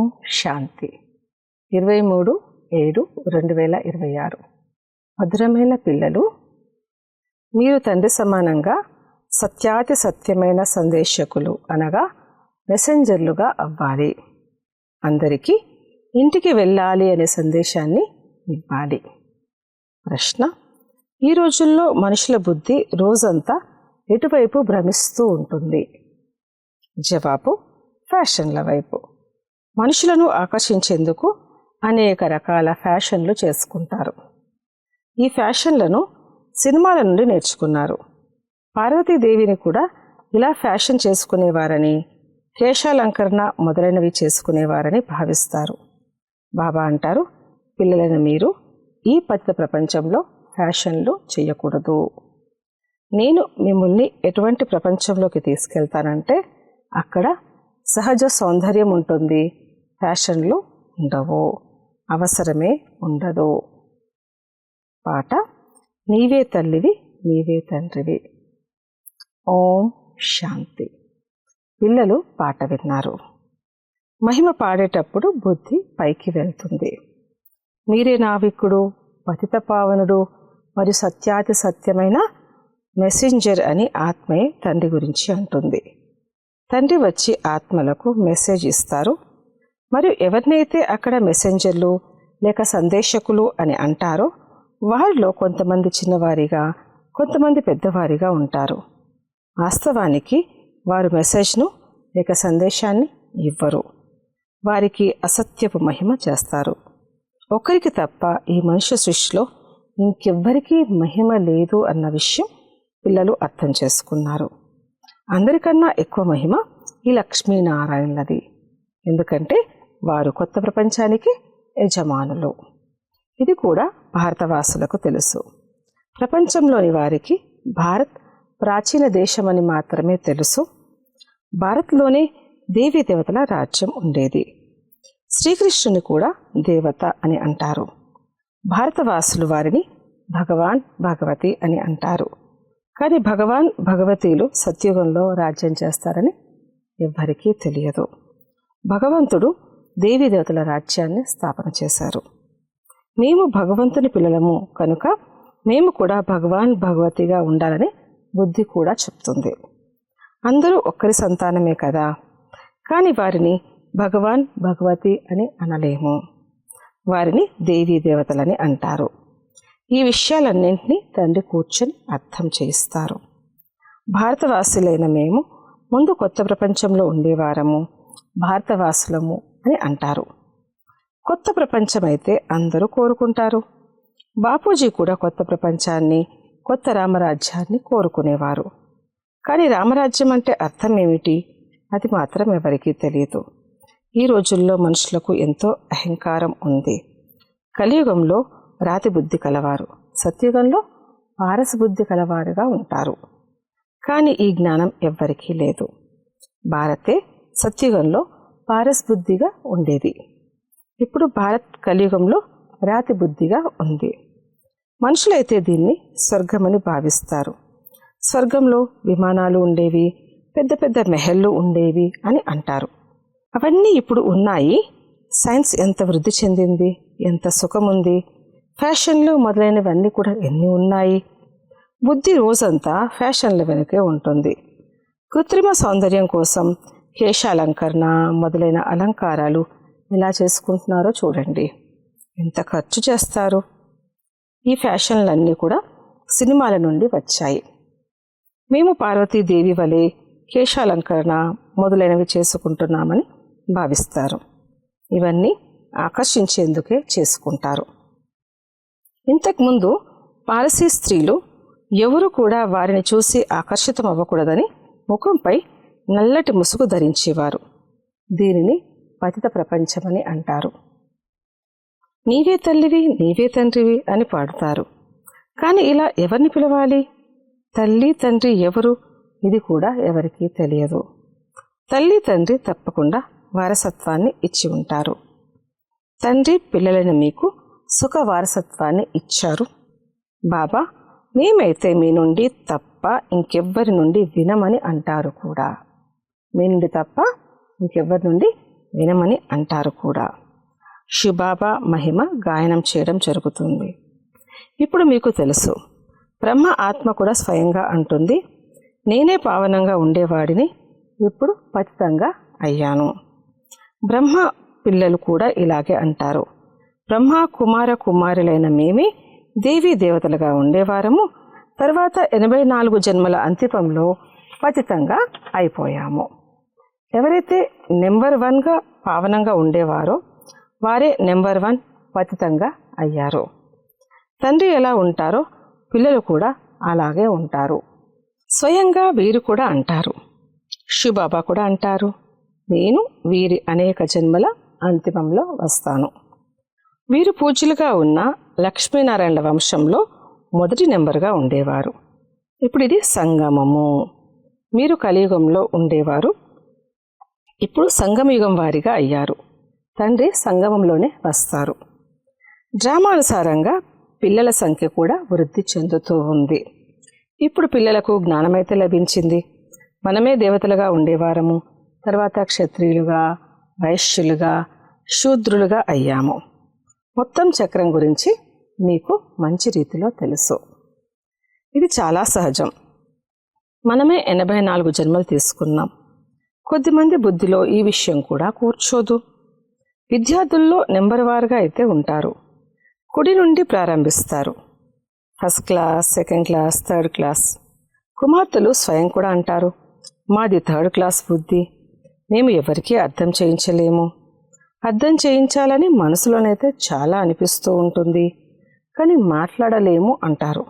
ఓం శాంతి. 23/7/2026. మధురమైన పిల్లలు, మీరు తండ్రి సమానంగా సత్యాతి సత్యమైన సందేశకులు అనగా మెసెంజర్లుగా అవ్వాలి. అందరికీ ఇంటికి వెళ్ళాలి అనే సందేశాన్ని ఇవ్వాలి. ప్రశ్న: ఈ రోజుల్లో మనుషుల బుద్ధి రోజంతా ఎటువైపు భ్రమిస్తూ ఉంటుంది? జవాబు: ఫ్యాషన్ల వైపు. మనుషులను ఆకర్షించేందుకు అనేక రకాల ఫ్యాషన్లు చేసుకుంటారు. ఈ ఫ్యాషన్లను సినిమాల నుండి నేర్చుకున్నారు. పార్వతీదేవిని కూడా ఇలా ఫ్యాషన్ చేసుకునేవారని, కేశాలంకరణ మొదలైనవి చేసుకునేవారని భావిస్తారు. బాబా అంటారు, పిల్లలైన మీరు ఈ పతిత ప్రపంచంలో ఫ్యాషన్లు చేయకూడదు. నేను మిమ్మల్ని ఎటువంటి ప్రపంచంలోకి తీసుకెళ్తానంటే అక్కడ సహజ సౌందర్యం ఉంటుంది, ఫ్యాషన్లు ఉండవు, అవసరమే ఉండదు. పాట: నీవే తల్లివి, నీవే తండ్రివి. ఓం శాంతి. పిల్లలు పాట విన్నారు. మహిమ పాడేటప్పుడు బుద్ధి పైకి వెళ్తుంది. మీరే నావికుడు, పతిత పావనుడు మరియు సత్యాతి సత్యమైన మెసెంజర్ అని ఆత్మయే తండ్రి గురించి అంటుంది. తండ్రి వచ్చి ఆత్మలకు మెసేజ్ ఇస్తారు. మరియు ఎవరినైతే అక్కడ మెసెంజర్లు లేక సందేశకులు అని అంటారో వారిలో కొంతమంది చిన్నవారిగా, కొంతమంది పెద్దవారిగా ఉంటారు. వాస్తవానికి వారు మెసేజ్ను లేక సందేశాన్ని ఇవ్వరు. వారికి అసత్యపు మహిమ చేస్తారు. ఒకరికి తప్ప ఈ మనుష్య సృష్టిలో ఇంకెవ్వరికీ మహిమ లేదు అన్న విషయం పిల్లలు అర్థం చేసుకున్నారు. అందరికన్నా ఎక్కువ మహిమ ఈ లక్ష్మీనారాయణలది. ఎందుకంటే వారు కొత్త ప్రపంచానికి యజమానులు. ఇది కూడా భారతవాసులకు తెలుసు. ప్రపంచంలోని వారికి భారత్ ప్రాచీన దేశమని మాత్రమే తెలుసు. భారత్లోనే దేవీ దేవతల రాజ్యం ఉండేది. శ్రీకృష్ణుని కూడా దేవత అని అంటారు. భారతవాసులు వారిని భగవాన్, భగవతి అని అంటారు. కానీ భగవాన్, భగవతీలు సత్యుగంలో రాజ్యం చేస్తారని ఎవ్వరికీ తెలియదు. భగవంతుడు దేవీ దేవతల రాజ్యాన్ని స్థాపన చేశారు. మేము భగవంతుని పిల్లలము కనుక మేము కూడా భగవాన్, భగవతిగా ఉండాలని బుద్ధి కూడా చెప్తుంది. అందరూ ఒక్కరి సంతానమే కదా, కానీ వారిని భగవాన్, భగవతి అని అనలేము. వారిని దేవీ దేవతలని అంటారు. ఈ విషయాలన్నింటినీ తండ్రి కూర్చొని అర్థం చేయిస్తారు. భారతవాసులైన మేము ముందు కొత్త ప్రపంచంలో ఉండేవారము, భారతవాసులము అని అంటారు. కొత్త ప్రపంచం అయితే అందరూ కోరుకుంటారు. బాపూజీ కూడా కొత్త ప్రపంచాన్ని, కొత్త రామరాజ్యాన్ని కోరుకునేవారు. కానీ రామరాజ్యం అంటే అర్థం ఏమిటి, అది మాత్రం ఎవరికీ తెలియదు. ఈ రోజుల్లో మనుషులకు ఎంతో అహంకారం ఉంది. కలియుగంలో రాతి బుద్ధి కలవారు, సత్యుగంలో పారస బుద్ధి కలవారుగా ఉంటారు. కానీ ఈ జ్ఞానం ఎవ్వరికీ లేదు. భారతే సత్యుగంలో పారస్ బుద్ధిగా ఉండేది. ఇప్పుడు భారత్ కలియుగంలో రాతి బుద్ధిగా ఉంది. మనుషులైతే దీన్ని స్వర్గమని భావిస్తారు. స్వర్గంలో విమానాలు ఉండేవి, పెద్ద పెద్ద మెహళ్ళు ఉండేవి అని అంటారు. అవన్నీ ఇప్పుడు ఉన్నాయి. సైన్స్ ఎంత వృద్ధి చెందింది, ఎంత సుఖముంది, ఫ్యాషన్లు మొదలైనవన్నీ కూడా ఎన్ని ఉన్నాయి. బుద్ధి రోజంతా ఫ్యాషన్ల వెనుకే ఉంటుంది. కృత్రిమ సౌందర్యం కోసం కేశాలంకరణ మొదలైన అలంకారాలు ఎలా చేసుకుంటున్నారో చూడండి. ఎంత ఖర్చు చేస్తారు. ఈ ఫ్యాషన్లన్నీ కూడా సినిమాల నుండి వచ్చాయి. మేము పార్వతీదేవి వలె కేశాలంకరణ మొదలైనవి చేసుకుంటున్నామని భావిస్తారు. ఇవన్నీ ఆకర్షించేందుకే చేసుకుంటారు. ఇంతకుముందు పారసీ స్త్రీలు ఎవరు కూడా వారిని చూసి ఆకర్షితం అవ్వకూడదని ముఖంపై నల్లటి ముసుగు ధరించేవారు. దీనిని పతిత ప్రపంచమని అంటారు. నీవే తల్లివి, నీవే తండ్రివి అని పాడుతారు. కానీ ఇలా ఎవరిని పిలవాలి? తల్లి, తండ్రి ఎవరు? ఇది కూడా ఎవరికీ తెలియదు. తల్లి, తండ్రి తప్పకుండా వారసత్వాన్ని ఇచ్చి ఉంటారు. తండ్రి పిల్లలైన మీకు సుఖ వారసత్వాన్ని ఇచ్చారు. బాబా, మేమైతే మీ నుండి తప్ప ఇంకెవ్వరి నుండి వినమని అంటారు కూడా. మీ నుండి తప్ప ఇంకెవ్వరి నుండి వినమని అంటారు కూడా. శివబాబా మహిమ గాయనం చేయడం జరుగుతుంది. ఇప్పుడు మీకు తెలుసు, బ్రహ్మ ఆత్మ కూడా స్వయంగా అంటుంది, నేనే పావనంగా ఉండేవాడిని, ఇప్పుడు పతితంగా అయ్యాను. బ్రహ్మ పిల్లలు కూడా ఇలాగే అంటారు, బ్రహ్మ కుమార కుమారులైన మేమే దేవీ దేవతలుగా ఉండేవారము, తర్వాత 84 జన్మల అంతిమంలో పతితంగా అయిపోయాము. ఎవరైతే నెంబర్ 1గా పావనంగా ఉండేవారో వారే నెంబర్ 1 పతితంగా అయ్యారు. తండ్రి ఎలా ఉంటారో పిల్లలు కూడా అలాగే ఉంటారు. స్వయంగా వీరు కూడా అంటారు, శివబాబా కూడా అంటారు, నేను వీరి అనేక జన్మల అంతిమంలో వస్తాను. వీరు పూజ్యులుగా ఉన్న లక్ష్మీనారాయణల వంశంలో మొదటి నెంబర్గా ఉండేవారు. ఇప్పుడు ఇది సంగమము. మీరు కలియుగంలో ఉండేవారు, ఇప్పుడు సంగమయుగం వారిగా అయ్యారు. తండ్రి సంగమంలోనే వస్తారు. డ్రామానుసారంగా పిల్లల సంఖ్య కూడా వృద్ధి చెందుతూ ఉంది. ఇప్పుడు పిల్లలకు జ్ఞానమైతే లభించింది. మనమే దేవతలుగా ఉండేవారము, తర్వాత క్షత్రియులుగా, వైశ్యులుగా, శూద్రులుగా అయ్యాము. మొత్తం చక్రం గురించి మీకు మంచి రీతిలో తెలుసు. ఇది చాలా సహజం. మనమే 84 జన్మలు తీసుకున్నాం. కొద్దిమంది బుద్ధిలో ఈ విషయం కూడా కూర్చోదు. విద్యార్థుల్లో నెంబర్ వారుగా అయితే ఉంటారు. కుడి నుండి ప్రారంభిస్తారు, first class, second class, third class. కుమార్తెలు స్వయం కూడా అంటారు, మాది థర్డ్ క్లాస్ బుద్ధి, మేము ఎవరికీ అర్థం చేయించలేము. అర్థం చేయించాలని మనసులోనైతే చాలా అనిపిస్తూ ఉంటుంది, కానీ మాట్లాడలేము అంటారు.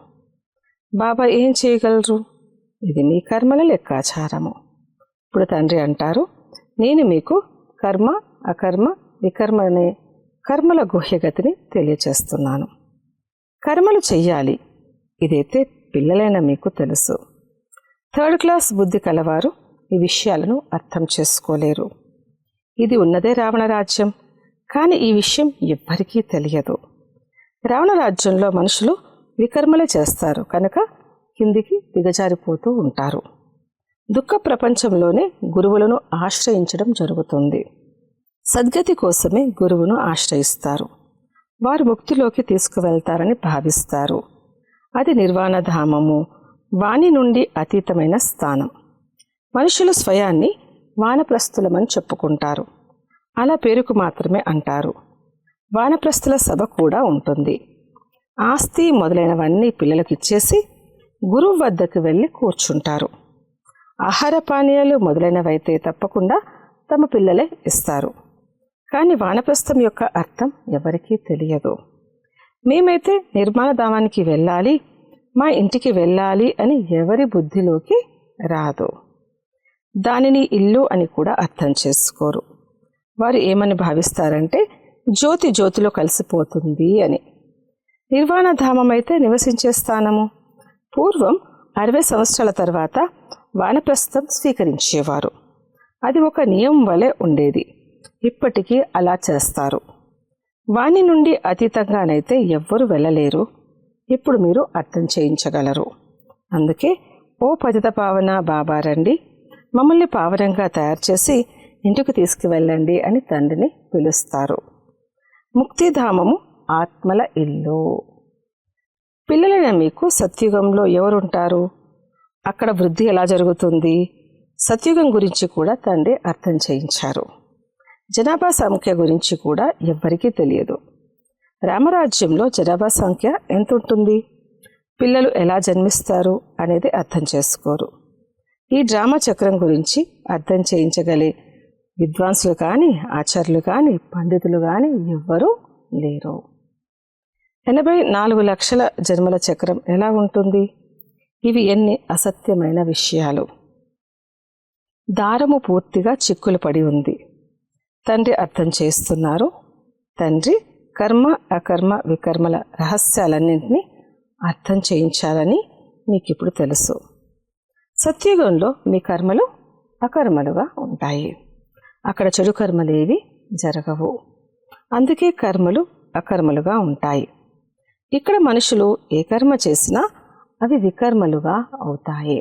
బాబా ఏం చేయగలరు? ఇది మీ కర్మల లెక్కాచారము. ఇప్పుడు తండ్రి అంటారు, నేను మీకు కర్మ, అకర్మ, వికర్మ అనే కర్మల గుహ్యగతిని తెలియచేస్తున్నాను. కర్మలు చెయ్యాలి, ఇదైతే పిల్లలైన మీకు తెలుసు. థర్డ్ క్లాస్ బుద్ధి కలవారు ఈ విషయాలను అర్థం చేసుకోలేరు. ఇది ఉన్నదే రావణ రాజ్యం, కానీ ఈ విషయం ఎవ్వరికీ తెలియదు. రావణ రాజ్యంలో మనుషులు వికర్మలే చేస్తారు కనుక కిందికి దిగజారిపోతూ ఉంటారు. దుఃఖ ప్రపంచంలోనే గురువులను ఆశ్రయించడం జరుగుతుంది. సద్గతి కోసమే గురువును ఆశ్రయిస్తారు. వారు ముక్తిలోకి తీసుకువెళ్తారని భావిస్తారు. అది నిర్వాణధామము, వాణి నుండి అతీతమైన స్థానం. మనుషులు స్వయాన్ని వానప్రస్థులమని చెప్పుకుంటారు. అలా పేరుకు మాత్రమే అంటారు. వానప్రస్థుల సభ కూడా ఉంటుంది. ఆస్తి మొదలైనవన్నీ పిల్లలకు ఇచ్చేసి గురువు వద్దకు వెళ్ళి కూర్చుంటారు. ఆహార పానీయాలు మొదలైనవైతే తప్పకుండా తమ పిల్లలే ఇస్తారు. కానీ వానప్రస్థం యొక్క అర్థం ఎవరికీ తెలియదు. మేమైతే నిర్మాణధామానికి వెళ్ళాలి, మా ఇంటికి వెళ్ళాలి అని ఎవరి బుద్ధిలోకి రాదు. దానిని ఇల్లు అని కూడా అర్థం చేసుకోరు. వారు ఏమని భావిస్తారంటే జ్యోతి జ్యోతిలో కలిసిపోతుంది అని. నిర్వాణధామం అయితే నివసించే స్థానము. పూర్వం 60 సంవత్సరాల తర్వాత వానప్రస్థం స్వీకరించేవారు. అది ఒక నియమం వలె ఉండేది. ఇప్పటికీ అలా చేస్తారు. వాణి నుండి అతీతంగానైతే ఎవ్వరూ వెళ్ళలేరు. ఇప్పుడు మీరు అర్థం చేయించగలరు. అందుకే ఓ పతిత పావన బాబా రండి, మమ్మల్ని పావనంగా తయారు చేసి ఇంటికి తీసుకువెళ్ళండి అని తండ్రిని పిలుస్తారు. ముక్తిధామము ఆత్మల ఇల్లు. పిల్లలైన మీకు సత్యుగంలో ఎవరుంటారు? అక్కడ వృద్ధి ఎలా జరుగుతుంది? సత్యుగం గురించి కూడా తండ్రి అర్థం చేయించారు. జనాభా సంఖ్య గురించి కూడా ఎవ్వరికీ తెలియదు. రామరాజ్యంలో జనాభా సంఖ్య ఎంత ఉంటుంది, పిల్లలు ఎలా జన్మిస్తారు అనేది అర్థం చేసుకోరు. ఈ డ్రామా చక్రం గురించి అర్థం చేయించగలే విద్వాంసులు కానీ, ఆచార్యులు కానీ, పండితులు కానీ ఎవ్వరూ లేరు. 84 లక్షల జన్మల చక్రం ఎలా ఉంటుంది? ఇవి ఎన్ని అసత్యమైన విషయాలు. దారము పూర్తిగా చిక్కులు పడి ఉంది. తండ్రి అర్థం చేస్తున్నారు. తండ్రి కర్మ, అకర్మ, వికర్మల రహస్యాలన్నింటినీ అర్థం చేయించాలని మీకు ఇప్పుడు తెలుసు. సత్యుగంలో మీ కర్మలు అకర్మలుగా ఉంటాయి. అక్కడ చెడు కర్మలేవి జరగవు. అందుకే కర్మలు అకర్మలుగా ఉంటాయి. ఇక్కడ మనుషులు ఏ కర్మ చేసినా అవి వికర్మలుగా అవుతాయి.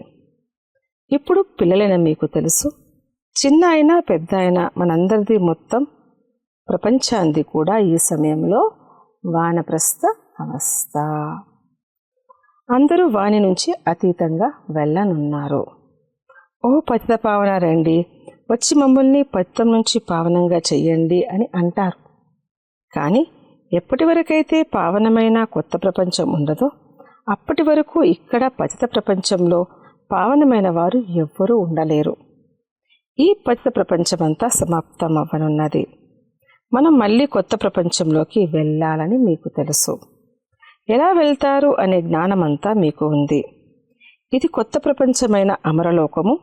ఇప్పుడు పిల్లలైన మీకు తెలుసు, చిన్న అయినా పెద్ద అయినా మనందరిది మొత్తం ప్రపంచాంది కూడా ఈ సమయంలో వానప్రస్థ అవస్థ. అందరూ వాని నుంచి అతీతంగా వెళ్ళనున్నారు. ఓ పతిత పావన రండి, వచ్చి మమ్మల్ని పతితం నుంచి పావనంగా చెయ్యండి అని అంటారు. కానీ ఎప్పటి వరకైతే పావనమైన కొత్త ప్రపంచం ఉండదో అప్పటి వరకు ఇక్కడ పతిత ప్రపంచంలో పావనమైన వారు ఎవ్వరూ ఉండలేరు. ఈ పతిత ప్రపంచమంతా సమాప్తం అవ్వనున్నది. మనం మళ్ళీ కొత్త ప్రపంచంలోకి వెళ్ళాలని మీకు తెలుసు. ఎలా వెళ్తారు అనే జ్ఞానమంతా మీకు ఉంది. ఇది కొత్త ప్రపంచమైన అమరలోకము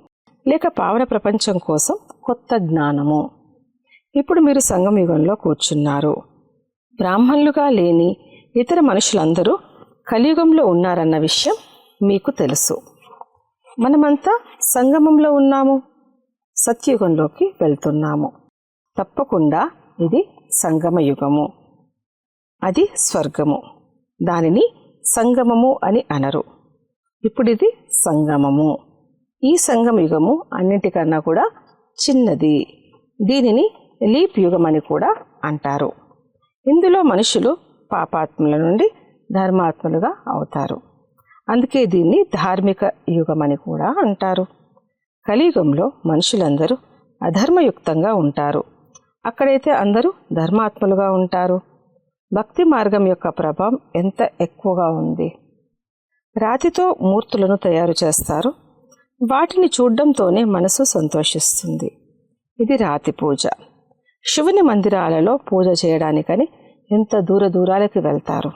లేక పావన ప్రపంచం కోసం కొత్త జ్ఞానము. ఇప్పుడు మీరు సంగమయుగంలో కూర్చున్నారు. బ్రాహ్మణులుగా లేని ఇతర మనుషులందరూ కలియుగంలో ఉన్నారన్న విషయం మీకు తెలుసు. మనమంతా సంగమంలో ఉన్నాము, సత్యయుగంలోకి వెళ్తున్నాము. తప్పకుండా ఇది సంగమయుగము, అది స్వర్గము. దానిని సంగమము అని అనరు. ఇప్పుడు ఇది సంగమము. ఈ సంగమయుగము అన్నింటికన్నా కూడా చిన్నది. దీనిని లీప్ యుగం అని కూడా అంటారు. ఇందులో మనుషులు పాపాత్ముల నుండి ధర్మాత్ములుగా అవుతారు. అందుకే దీన్ని ధార్మిక యుగం అని కూడా అంటారు. కలియుగంలో మనుషులందరూ అధర్మయుక్తంగా ఉంటారు. అక్కడైతే అందరూ ధర్మాత్ములుగా ఉంటారు. భక్తి మార్గం యొక్క ప్రభావం ఎంత ఎక్కువగా ఉంది. రాతితో మూర్తులను తయారు చేస్తారు. వాటిని చూడడంతోనే మనసు సంతోషిస్తుంది. ఇది రాతి పూజ. శివుని మందిరాలలో పూజ చేయడానికని ఎంత దూరాలకి వెళ్తారు.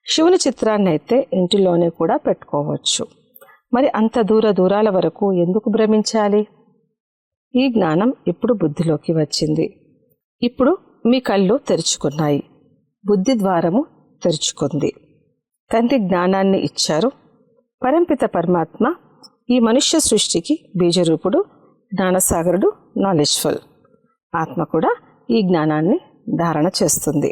శివుని చిత్రాన్ని అయితే ఇంటిలోనే కూడా పెట్టుకోవచ్చు. మరి అంత దూరాల వరకు ఎందుకు భ్రమించాలి? ఈ జ్ఞానం ఇప్పుడు బుద్ధిలోకి వచ్చింది. ఇప్పుడు మీ కళ్ళు తెరుచుకున్నాయి, బుద్ధి ద్వారము తెరుచుకుంది. తండ్రి జ్ఞానాన్ని ఇచ్చారు. పరంపిత పరమాత్మ ఈ మనుష్య సృష్టికి బీజరూపుడు, జ్ఞానసాగరుడు, నాలెడ్జ్ఫుల్. ఆత్మ కూడా ఈ జ్ఞానాన్ని ధారణ చేస్తుంది.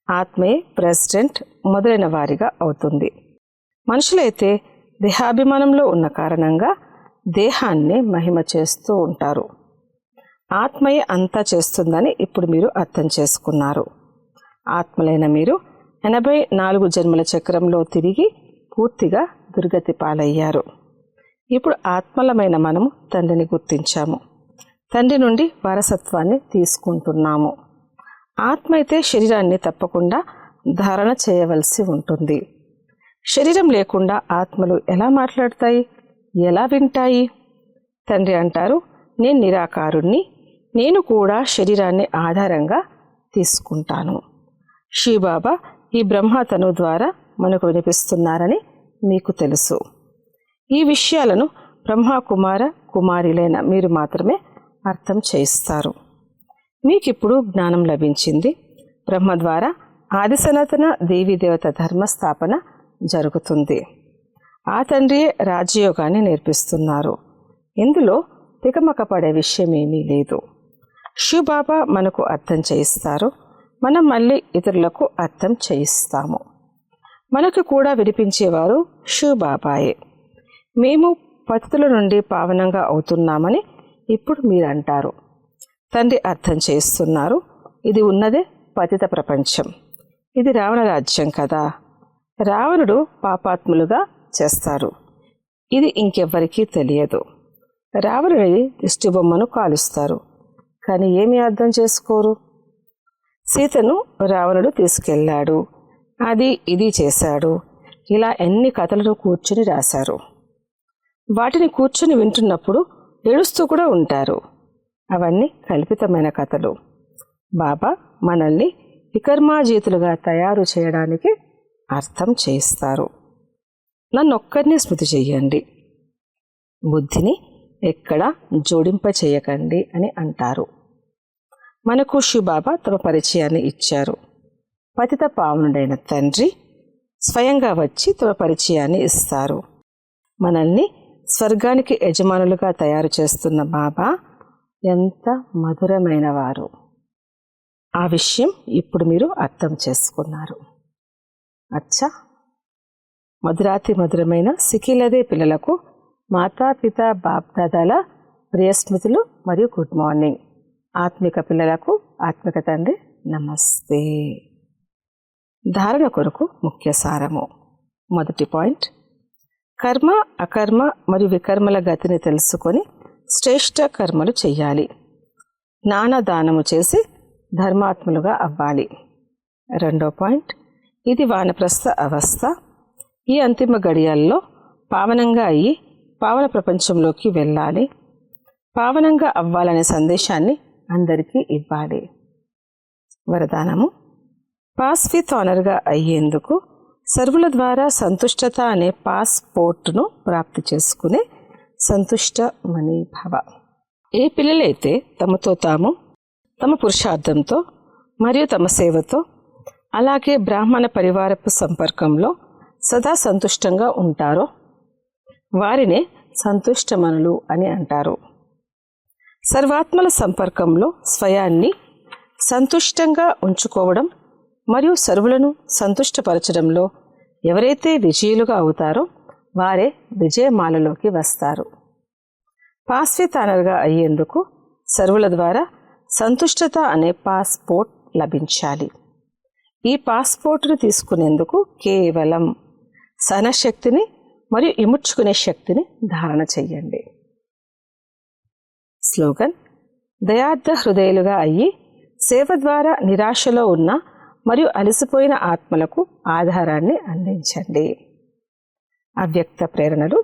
ఆత్మయే ప్రెసిడెంట్ మొదలైన వారిగా అవుతుంది. మనుషులైతే దేహాభిమానంలో ఉన్న కారణంగా దేహాన్ని మహిమ చేస్తూ ఉంటారు. ఆత్మయే అంతా చేస్తుందని ఇప్పుడు మీరు అర్థం చేసుకున్నారు. ఆత్మలైన మీరు 84 జన్మల చక్రంలో తిరిగి పూర్తిగా దుర్గతి పాలయ్యారు. ఇప్పుడు ఆత్మలమైన మనము తండ్రిని గుర్తించాము. తండ్రి నుండి వారసత్వాన్ని తీసుకుంటున్నాము. ఆత్మ అయితే శరీరాన్ని తప్పకుండా ధారణ చేయవలసి ఉంటుంది. శరీరం లేకుండా ఆత్మలు ఎలా మాట్లాడతాయి, ఎలా వింటాయి? తండ్రి అంటారు, నేను నిరాకారుణ్ణి, నేను కూడా శరీరాన్ని ఆధారంగా తీసుకుంటాను. శివబాబా ఈ బ్రహ్మతను ద్వారా మనకు వినిపిస్తున్నారని మీకు తెలుసు. ఈ విషయాలను బ్రహ్మకుమార కుమారిలైన మీరు మాత్రమే అర్థం చేయిస్తారు. మీకిప్పుడు జ్ఞానం లభించింది. బ్రహ్మ ద్వారా ఆది సనాతన దేవీదేవత ధర్మస్థాపన జరుగుతుంది. ఆ తండ్రియే రాజయోగాన్ని నేర్పిస్తున్నారు. ఇందులో తికమక పడే విషయం ఏమీ లేదు. శివబాబా మనకు అర్థం చేయిస్తారు. మనం మళ్ళీ ఇతరులకు అర్థం చేయిస్తాము. మనకు కూడా వినిపించేవారు శివబాబాయే. మేము పతితుల నుండి పావనంగా అవుతున్నామని ఇప్పుడు మీరు అంటారు. తండ్రి అర్థం చేస్తున్నారు. ఇది ఉన్నదే పతిత ప్రపంచం. ఇది రావణ రాజ్యం కదా. రావణుడు పాపాత్ములుగా చేస్తారు. ఇది ఇంకెవ్వరికీ తెలియదు. రావణుడి దిష్టిబొమ్మను కాలుస్తారు. కానీ ఏమీ అర్థం చేసుకోరు. సీతను రావణుడు తీసుకెళ్ళాడు, అది ఇది చేశాడు, ఇలా ఎన్ని కథలను కూర్చుని రాశారు. వాటిని కూర్చుని వింటున్నప్పుడు ఏడుస్తూ కూడా ఉంటారు. అవన్నీ కల్పితమైన కథలు. బాబా మనల్ని వికర్మాజీతులుగా తయారు చేయడానికి అర్థం చేయిస్తారు. నన్నొక్కరిని స్మృతి చెయ్యండి, బుద్ధిని ఎక్కడా జోడింపచేయకండి అని అంటారు. మనకు శివబాబా తమ పరిచయాన్ని ఇచ్చారు. పతిత పావనుడైన తండ్రి స్వయంగా వచ్చి తమ పరిచయాన్ని ఇస్తారు. మనల్ని స్వర్గానికి యజమానులుగా తయారు చేస్తున్న బాబా ఎంత మధురమైన వారు. ఆ విషయం ఇప్పుడు మీరు అర్థం చేసుకున్నారు. అచ్చా, మధురాతి మధురమైన సికిలదే పిల్లలకు మాతాపిత బాప్దాదాల ప్రియ స్మృతులు మరియు గుడ్ మార్నింగ్. ఆత్మిక పిల్లలకు ఆత్మిక తండ్రి నమస్తే. ధారణ కొరకు ముఖ్య సారము. మొదటి పాయింట్, కర్మ అకర్మ మరియు వికర్మల గతిని తెలుసుకొని శ్రేష్ఠ కర్మలు చెయ్యాలి. జ్ఞానదానము చేసి ధర్మాత్ములుగా అవ్వాలి. రెండో పాయింట్, ఇది వానప్రస్థ అవస్థ. ఈ అంతిమ గడియల్లో పావనంగా అయ్యి పావన ప్రపంచంలోకి వెళ్ళాలి. పావనంగా అవ్వాలనే సందేశాన్ని అందరికీ ఇవ్వాలి. వరదానము, పాస్ విత్ ఆనర్గా అయ్యేందుకు సర్వుల ద్వారా సంతుష్టత అనే పాస్పోర్టును ప్రాప్తి చేసుకునే సంతుష్టమని భవ. ఏ పిల్లలైతే తమతో తాము, తమ పురుషార్థంతో మరియు తమ సేవతో, అలాగే బ్రాహ్మణ పరివారపు సంపర్కంలో సదా సంతుష్టంగా ఉంటారో వారినే సంతుష్టమనులు అని అంటారు. సర్వాత్మల సంపర్కంలో స్వయాన్ని సంతుష్టంగా ఉంచుకోవడం మరియు సర్వులను సంతుష్టపరచడంలో ఎవరైతే విజయులుగా అవుతారో వారే విజయమాలలోకి వస్తారు. పాస్ విత్ ఆనర్గా అయ్యేందుకు సర్వుల ద్వారా సంతుష్టత అనే పాస్పోర్ట్ లభించాలి. ఈ పాస్పోర్టును తీసుకునేందుకు కేవలం సహనశక్తిని మరియు ఇముడ్చుకునే శక్తిని ధారణ చెయ్యండి. స్లోగన్, దయార్థ హృదయులుగా అయ్యి సేవ ద్వారా నిరాశలో ఉన్న మరియు అలసిపోయిన ఆత్మలకు ఆధారాన్ని అందించండి. అవ్యక్త ప్రేరణలు,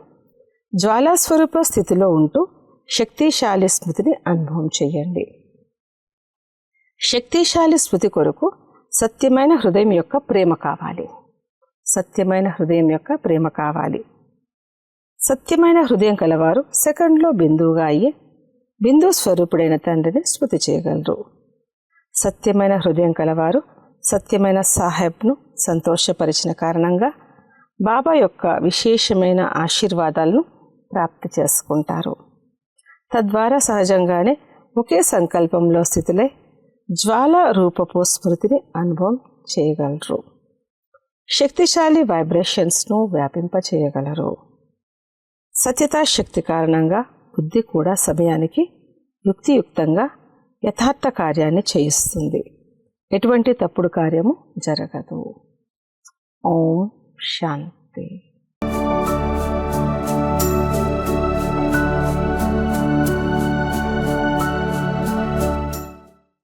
జ్వాలాస్వరూప స్థితిలో ఉంటూ శక్తిశాలి స్మృతిని అనుభవం చేయండి. శక్తిశాలి స్మృతి కొరకు సత్యమైన హృదయం యొక్క ప్రేమ కావాలి. సత్యమైన హృదయం యొక్క ప్రేమ కావాలి. సత్యమైన హృదయం కలవారు సెకండ్లో బిందువుగా అయ్యి బిందు స్వరూపుడైన తండ్రిని స్మృతి చేయగలరు. సత్యమైన హృదయం కలవారు సత్యమైన సాహెబ్ను సంతోషపరిచిన కారణంగా బాబా యొక్క విశేషమైన ఆశీర్వాదాలను ప్రాప్తి చేసుకుంటారు. తద్వారా సహజంగానే ఒకే సంకల్పంలో స్థితులై జ్వాల రూపపు స్మృతిని అనుభవం చేయగలరు. శక్తిశాలి వైబ్రేషన్స్ను వ్యాపింపచేయగలరు. సత్యతా శక్తి కారణంగా బుద్ధి కూడా సమయానికి యుక్తియుక్తంగా యథార్థ కార్యాన్ని చేయిస్తుంది. ఎటువంటి తప్పుడు కార్యము జరగదు. ఓం శాంతి.